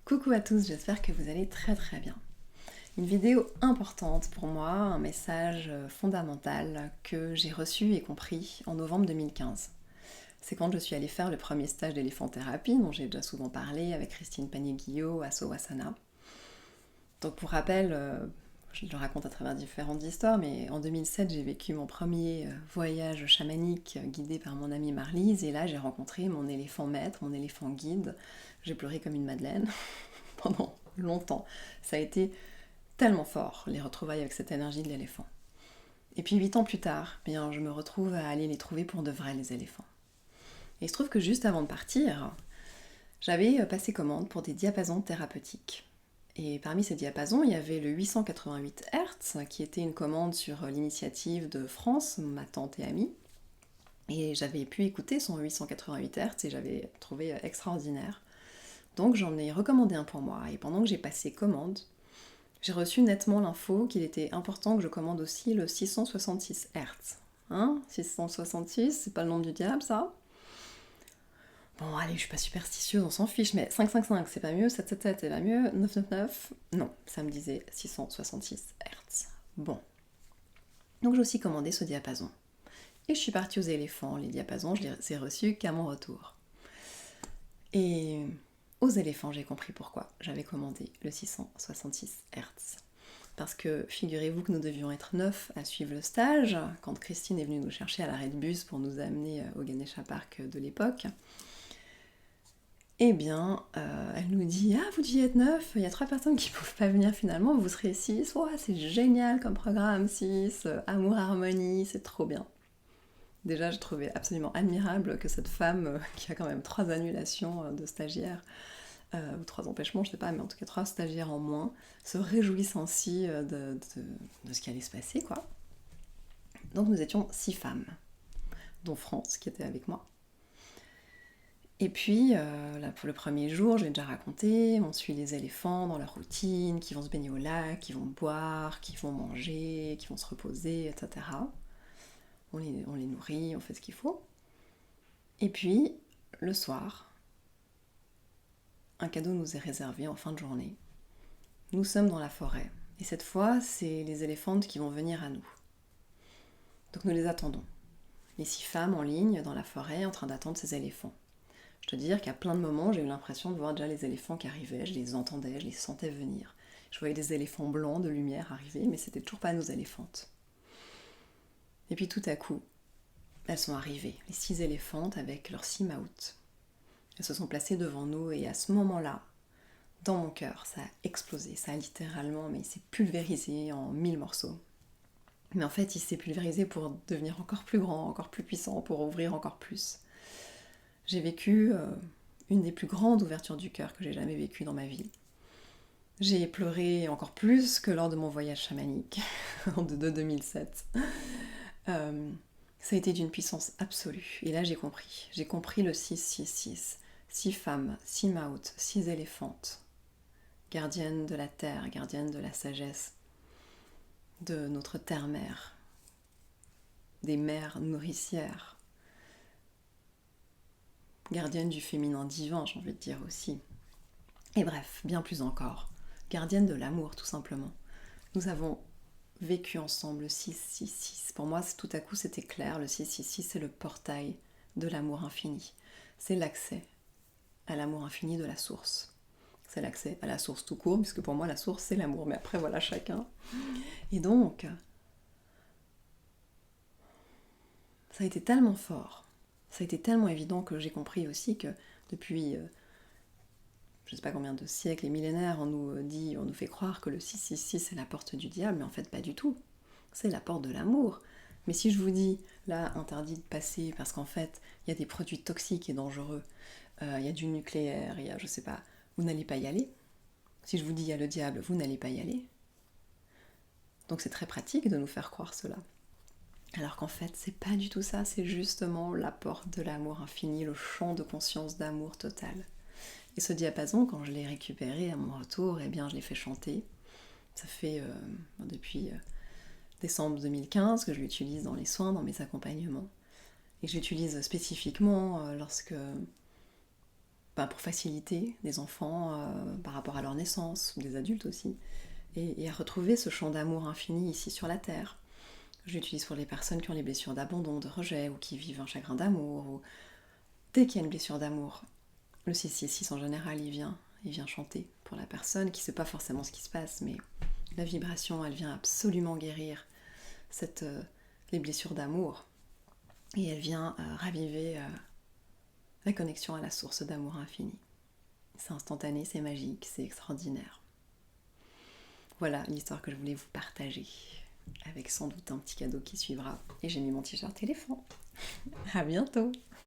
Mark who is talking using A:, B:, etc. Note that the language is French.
A: Coucou à tous, j'espère que vous allez très très bien. Une vidéo importante pour moi, un message fondamental que j'ai reçu et compris en novembre 2015. C'est quand je suis allée faire le premier stage d'éléphanthérapie, dont j'ai déjà souvent parlé avec Christine Panier-Guillot à Savasana. Donc pour rappel, je le raconte à travers différentes histoires, mais en 2007 j'ai vécu mon premier voyage chamanique guidé par mon amie Marlise, et là j'ai rencontré mon éléphant maître, mon éléphant guide. J'ai pleuré comme une madeleine pendant longtemps. Ça a été tellement fort, les retrouvailles avec cette énergie de l'éléphant. Et puis 8 ans plus tard, bien, je me retrouve à aller les trouver pour de vrai, les éléphants. Et il se trouve que juste avant de partir, j'avais passé commande pour des diapasons thérapeutiques. Et parmi ces diapasons, il y avait le 888 Hz, qui était une commande sur l'initiative de France, ma tante et amie. Et j'avais pu écouter son 888 Hz et j'avais trouvé extraordinaire. Donc j'en ai recommandé un pour moi. Et pendant que j'ai passé commande, j'ai reçu nettement l'info qu'il était important que je commande aussi le 666 Hz. Hein, 666, c'est pas le nom du diable, ça? Bon, allez, je suis pas superstitieuse, on s'en fiche, mais 555, c'est pas mieux, 777, c'est pas mieux, 999, non, ça me disait 666 Hz. Bon. Donc j'ai aussi commandé ce diapason. Et je suis partie aux éléphants, les diapasons, je les ai reçus qu'à mon retour. Et aux éléphants, j'ai compris pourquoi j'avais commandé le 666 Hz. Parce que figurez-vous que nous devions être 9 à suivre le stage, quand Christine est venue nous chercher à l'arrêt de bus pour nous amener au Ganesha Park de l'époque. Eh bien, elle nous dit « Ah, vous deviez être 9, il y a 3 personnes qui ne peuvent pas venir finalement, vous serez 6, oh, c'est génial comme programme, 6, amour, harmonie, c'est trop bien ». Déjà, je trouvais absolument admirable que cette femme, qui a quand même 3 annulations de stagiaires, ou 3 empêchements, je sais pas, mais en tout cas 3 stagiaires en moins, se réjouissent ainsi de ce qui allait se passer, quoi. Donc nous étions 6 femmes, dont France, qui était avec moi. Et puis, là, pour le premier jour, je l'ai déjà raconté, on suit les éléphants dans leur routine, qui vont se baigner au lac, qui vont boire, qui vont manger, qui vont se reposer, etc. On les nourrit, on fait ce qu'il faut. Et puis, le soir, un cadeau nous est réservé en fin de journée. Nous sommes dans la forêt. Et cette fois, c'est les éléphantes qui vont venir à nous. Donc nous les attendons. Les 6 femmes en ligne dans la forêt en train d'attendre ces éléphants. Je te dire qu'à plein de moments, j'ai eu l'impression de voir déjà les éléphants qui arrivaient, je les entendais, je les sentais venir. Je voyais des éléphants blancs de lumière arriver, mais c'était toujours pas nos éléphantes. Et puis tout à coup, elles sont arrivées, les 6 éléphantes avec leurs 6 maouts. Elles se sont placées devant nous et à ce moment-là, dans mon cœur, ça a explosé, ça a littéralement, mais il s'est pulvérisé en 1000 morceaux. Mais en fait, il s'est pulvérisé pour devenir encore plus grand, encore plus puissant, pour ouvrir encore plus. J'ai vécu une des plus grandes ouvertures du cœur que j'ai jamais vécues dans ma vie. J'ai pleuré encore plus que lors de mon voyage chamanique de 2007. Ça a été d'une puissance absolue. Et là, j'ai compris. J'ai compris le 666. 6 femmes, 6 maouts, 6 éléphantes. Gardiennes de la terre, gardiennes de la sagesse, de notre terre-mère, des mères nourricières, gardiennes du féminin divin, j'ai envie de dire aussi. Et bref, bien plus encore, gardiennes de l'amour, tout simplement. Nous avons vécu ensemble le 666. Pour moi, tout à coup, c'était clair. Le 666, c'est le portail de l'amour infini. C'est l'accès à l'amour infini de la source. C'est l'accès à la source tout court, puisque pour moi, la source, c'est l'amour. Mais après, voilà, chacun. Et donc, ça a été tellement fort, ça a été tellement évident que j'ai compris aussi que depuis je ne sais pas combien de siècles et millénaires, on nous fait croire que le 666 c'est la porte du diable, mais en fait pas du tout. C'est la porte de l'amour. Mais si je vous dis, là, interdit de passer parce qu'en fait, il y a des produits toxiques et dangereux, il y a du nucléaire, il y a, je sais pas, vous n'allez pas y aller. Si je vous dis, il y a le diable, vous n'allez pas y aller. Donc c'est très pratique de nous faire croire cela. Alors qu'en fait, c'est pas du tout ça, c'est justement la porte de l'amour infini, le champ de conscience d'amour total. Et ce diapason, quand je l'ai récupéré à mon retour, eh bien je l'ai fait chanter. Ça fait depuis décembre 2015 que je l'utilise dans les soins, dans mes accompagnements. Et que j'utilise spécifiquement lorsque pour faciliter des enfants par rapport à leur naissance, ou des adultes aussi, et à retrouver ce champ d'amour infini ici sur la Terre. Je l'utilise pour les personnes qui ont les blessures d'abandon, de rejet, ou qui vivent un chagrin d'amour, ou dès qu'il y a une blessure d'amour, le 666 en général, il vient chanter pour la personne qui ne sait pas forcément ce qui se passe, mais la vibration, elle vient absolument guérir les blessures d'amour, et elle vient raviver la connexion à la source d'amour infini. C'est instantané, c'est magique, c'est extraordinaire. Voilà l'histoire que je voulais vous partager, avec sans doute un petit cadeau qui suivra. Et j'ai mis mon t-shirt éléphant. À bientôt!